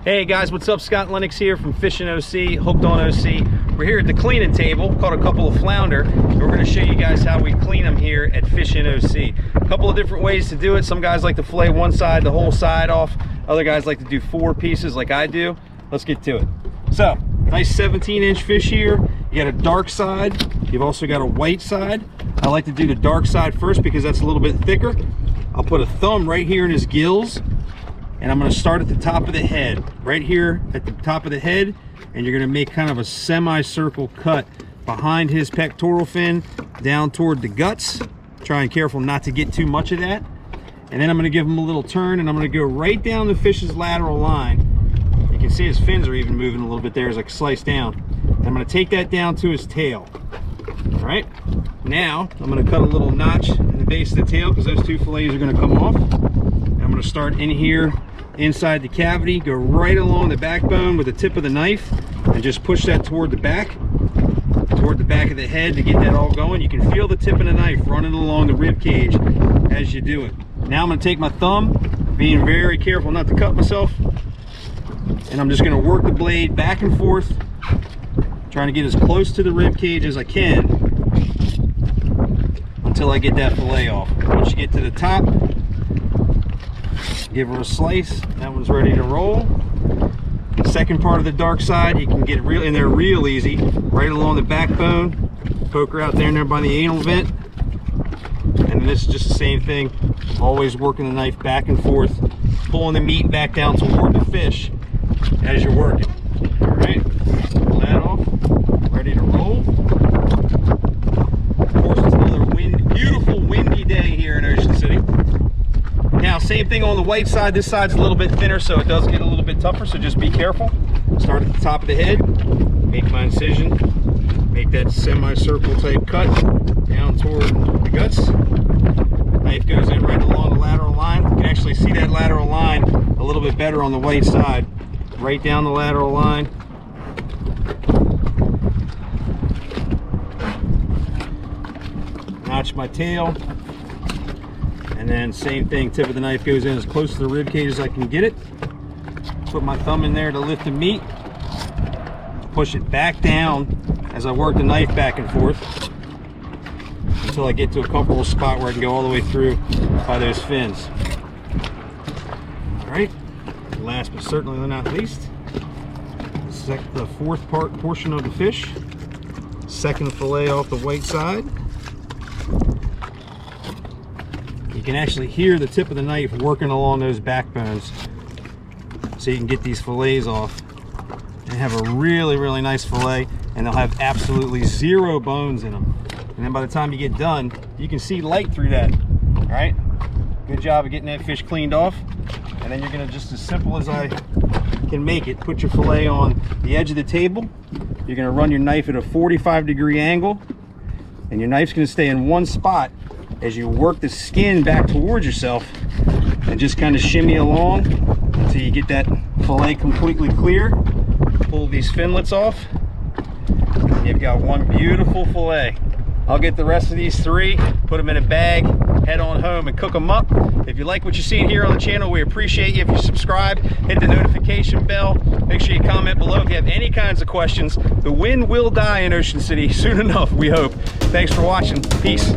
Hey guys, what's up? Scott Lennox here from Fishing OC, Hooked on OC. We're here at the cleaning table, caught a couple of flounder, and we're going to show you guys how we clean them here at Fishing OC. A couple of different ways to do it. Some guys like to fillet one side, the whole side off. Other guys like to do 4 pieces like I do. Let's get to it. So, nice 17-inch fish here. You got a dark side. You've also got a white side. I like to do the dark side first because that's a little bit thicker. I'll put a thumb right here in his gills. And I'm going to start at the top of the head, right here at the top of the head, and you're going to make kind of a semicircle cut behind his pectoral fin down toward the guts. Trying careful not to get too much of that. And then I'm going to give him a little turn, and I'm going to go right down the fish's lateral line. You can see his fins are even moving a little bit there as I slice down. And I'm going to take that down to his tail. All right, now I'm going to cut a little notch in the base of the tail because those 2 fillets are going to come off. And I'm going to start in here inside the cavity, go right along the backbone with the tip of the knife and just push that toward the back of the head to get that all going. You can feel the tip of the knife running along the rib cage as you do it. Now I'm going to take my thumb, being very careful not to cut myself, and I'm just going to work the blade back and forth, trying to get as close to the rib cage as I can until I get that fillet off. Once you get to the top, give her a slice. That one's ready to roll. Second part of the dark side, you can get in there real easy, right along the backbone. Poke her out there and there by the anal vent. And this is just the same thing. Always working the knife back and forth, pulling the meat back down toward the fish as you're working. All right, pull that off. Ready to roll. Of course, it's another beautiful windy day here in Ocean City. Now, same thing on the white side. This side's a little bit thinner, so it does get a little bit tougher, so just be careful. Start at the top of the head, make my incision, make that semicircle type cut down toward the guts. Knife goes in right along the lateral line. You can actually see that lateral line a little bit better on the white side. Right down the lateral line. Notch my tail. And then same thing, tip of the knife goes in as close to the rib cage as I can get it. Put my thumb in there to lift the meat. Push it back down as I work the knife back and forth until I get to a comfortable spot where I can go all the way through by those fins. All right, last but certainly not least, the 4th portion of the fish. Second fillet off the white side. You can actually hear the tip of the knife working along those backbones so you can get these fillets off and have a really, really nice fillet, and they'll have absolutely 0 bones in them. And then by the time you get done, you can see light through that. All right, good job of getting that fish cleaned off. And then you're gonna, just as simple as I can make it, put your fillet on the edge of the table. You're gonna run your knife at a 45-degree angle, and your knife's gonna stay in one spot as you work the skin back towards yourself and just kind of shimmy along until you get that fillet completely clear. Pull these finlets off, and you've got one beautiful fillet. I'll get the rest of these 3, put them in a bag, head on home and cook them up. If you like what you see here on the channel, we appreciate you. If you subscribe, hit the notification bell. Make sure you comment below if you have any kinds of questions. The wind will die in Ocean City soon enough, we hope. Thanks for watching. Peace.